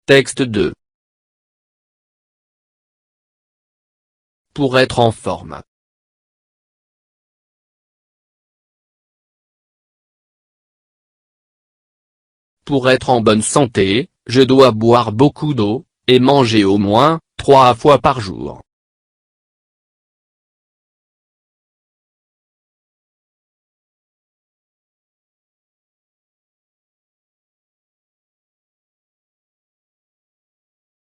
Texte 2. Pour être en forme. Pour être en bonne santé, je dois boire beaucoup d'eau, et manger au moins 3 fois par jour.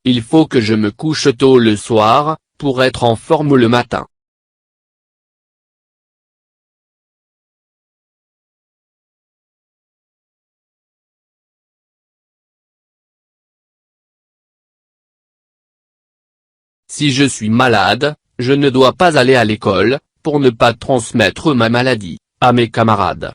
Il faut que je me couche tôt le soir, pour être en forme le matin. Si je suis malade, je ne dois pas aller à l'école, pour ne pas transmettre ma maladie à mes camarades.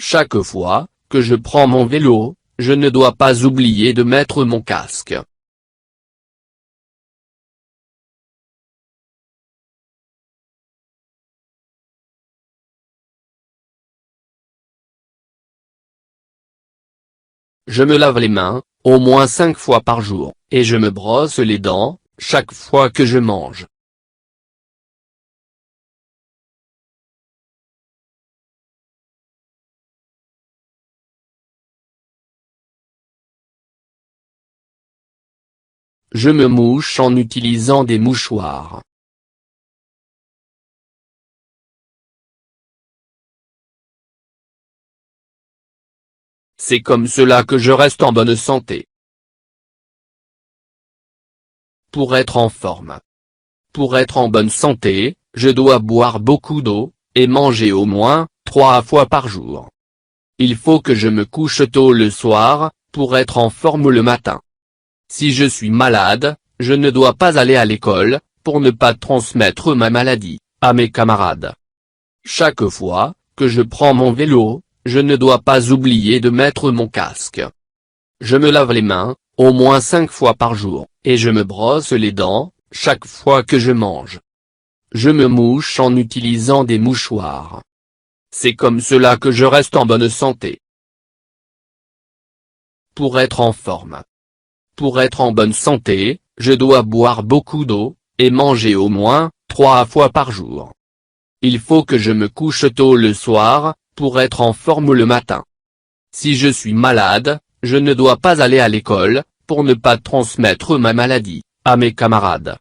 Chaque fois que je prends mon vélo, je ne dois pas oublier de mettre mon casque. Je me lave les mains, au moins 5 fois par jour, et je me brosse les dents, chaque fois que je mange. Je me mouche en utilisant des mouchoirs. C'est comme cela que je reste en bonne santé. Pour être en forme. Pour être en bonne santé, je dois boire beaucoup d'eau, et manger au moins 3 fois par jour. Il faut que je me couche tôt le soir, pour être en forme le matin. Si je suis malade, je ne dois pas aller à l'école, pour ne pas transmettre ma maladie à mes camarades. Chaque fois que je prends mon vélo, je ne dois pas oublier de mettre mon casque. Je me lave les mains, au moins 5 fois par jour, et je me brosse les dents, chaque fois que je mange. Je me mouche en utilisant des mouchoirs. C'est comme cela que je reste en bonne santé. Pour être en forme. Pour être en bonne santé, je dois boire beaucoup d'eau, et manger au moins 3 fois par jour. Il faut que je me couche tôt le soir, pour être en forme le matin. Si je suis malade, je ne dois pas aller à l'école, pour ne pas transmettre ma maladie à mes camarades.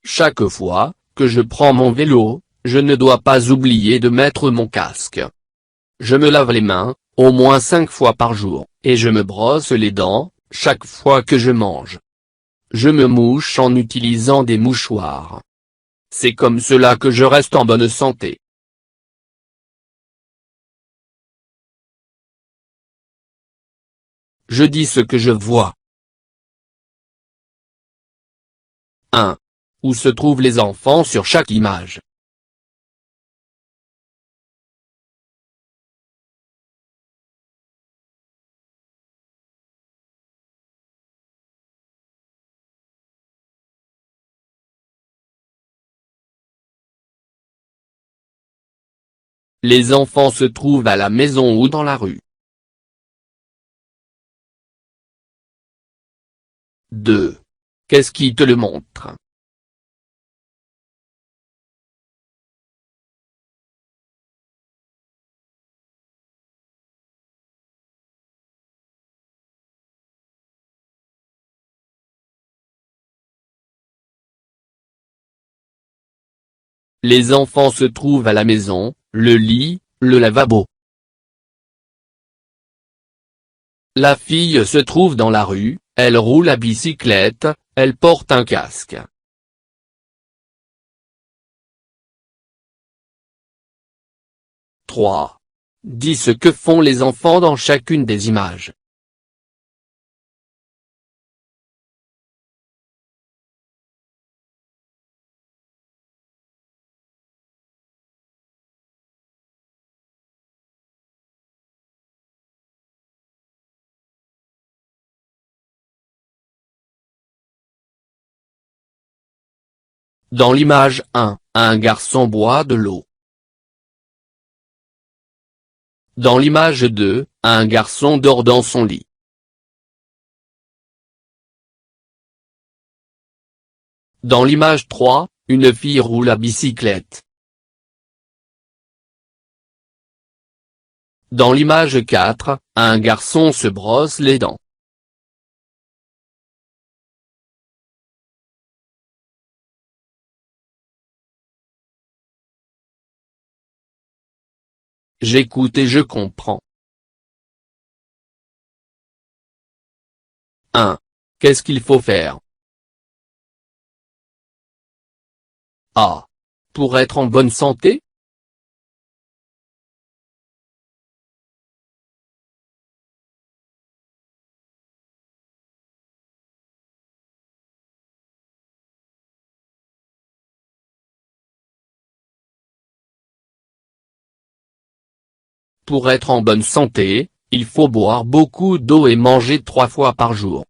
Chaque fois que je prends mon vélo, je ne dois pas oublier de mettre mon casque. Je me lave les mains, au moins 5 fois par jour, et je me brosse les dents, chaque fois que je mange. Je me mouche en utilisant des mouchoirs. C'est comme cela que je reste en bonne santé. Je dis ce que je vois. 1. Où se trouvent les enfants sur chaque image? Les enfants se trouvent à la maison ou dans la rue? 2. Qu'est-ce qui te le montre? Les enfants se trouvent à la maison, le lit, le lavabo. La fille se trouve dans la rue, elle roule à bicyclette, elle porte un casque. 3. Dis ce que font les enfants dans chacune des images. Dans l'image 1, un garçon boit de l'eau. Dans l'image 2, un garçon dort dans son lit. Dans l'image 3, une fille roule à bicyclette. Dans l'image 4, un garçon se brosse les dents. J'écoute et je comprends. 1. Qu'est-ce qu'il faut faire? A. Pour être en bonne santé? Pour être en bonne santé, il faut boire beaucoup d'eau et manger 3 fois par jour.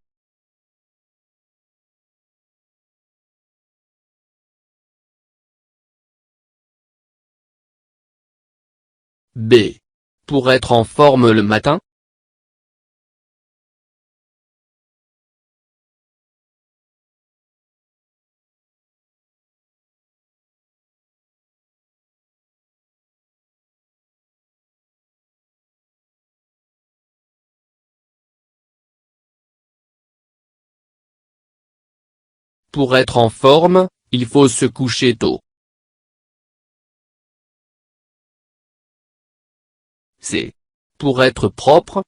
B. Pour être en forme le matin? Pour être en forme, il faut se coucher tôt. C. Pour être propre?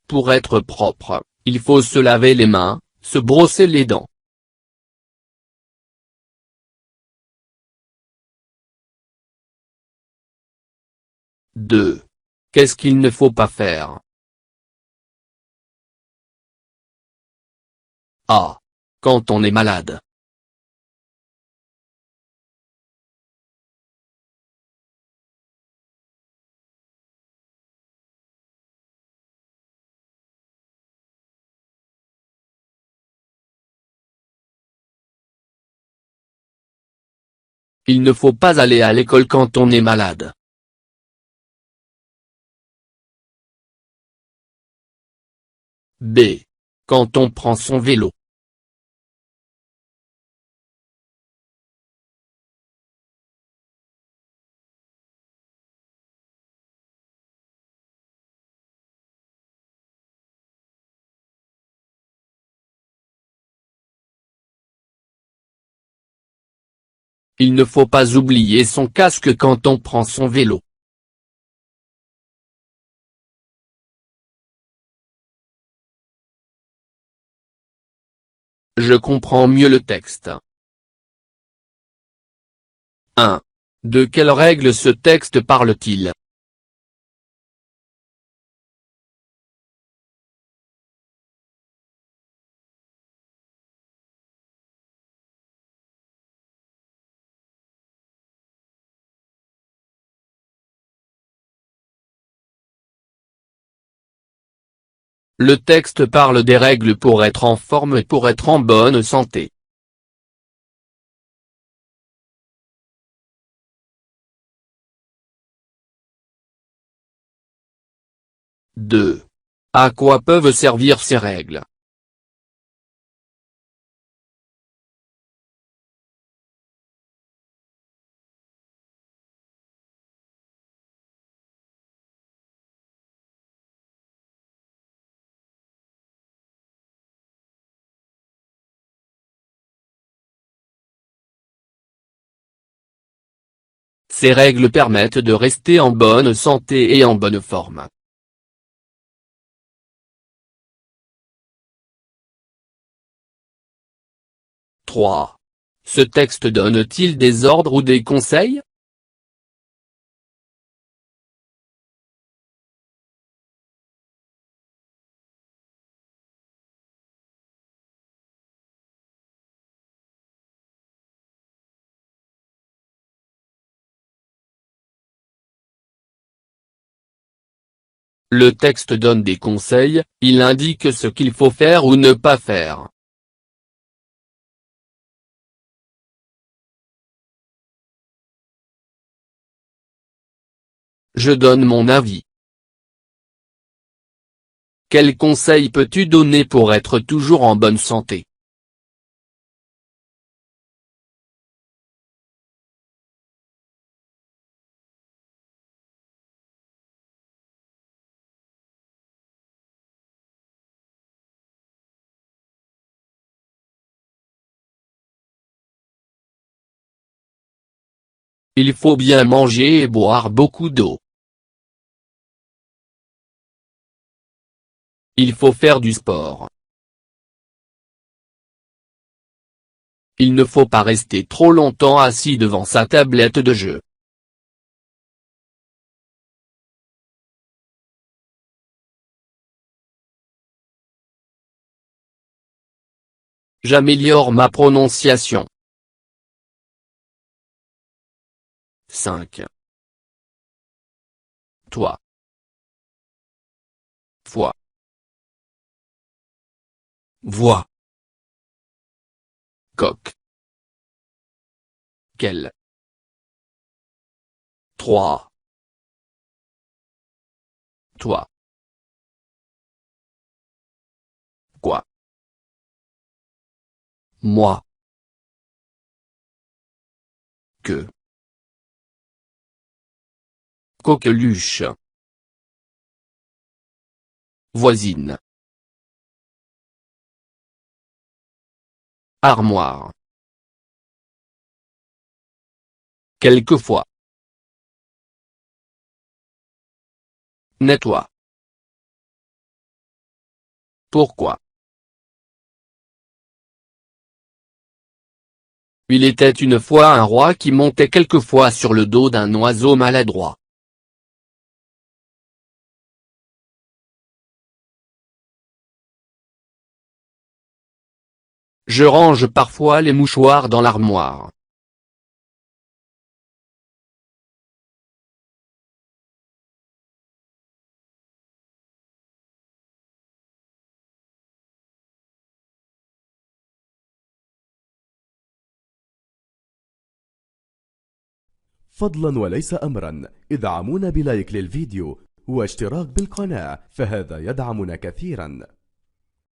Pour être propre, il faut se laver les mains, se brosser les dents. Deux. Qu'est-ce qu'il ne faut pas faire? A. Quand on est malade. Il ne faut pas aller à l'école quand on est malade. B. Quand on prend son vélo. Il ne faut pas oublier son casque quand on prend son vélo. Je comprends mieux le texte. 1. De quelles règles ce texte parle-t-il? Le texte parle des règles pour être en forme et pour être en bonne santé. Deux. À quoi peuvent servir ces règles? Ces règles permettent de rester en bonne santé et en bonne forme. Trois. Ce texte donne-t-il des ordres ou des conseils? Le texte donne des conseils, il indique ce qu'il faut faire ou ne pas faire. Je donne mon avis. Quels conseils peux-tu donner pour être toujours en bonne santé? Il faut bien manger et boire beaucoup d'eau. Il faut faire du sport. Il ne faut pas rester trop longtemps assis devant sa tablette de jeu. J'améliore ma prononciation. 5. Toi. Foi. Voix. Coq. Quel. 3. Toi. Quoi. Moi. Que. Coqueluche. Voisine. Armoire. Quelquefois. Nettoie. Pourquoi? Il était une fois un roi qui montait quelquefois sur le dos d'un oiseau maladroit. Je range parfois les mouchoirs dans l'armoire. فضلا وليس أمرا ادعمونا بلايك للفيديو واشتراك بالقناة، فهذا يدعمنا كثيرا.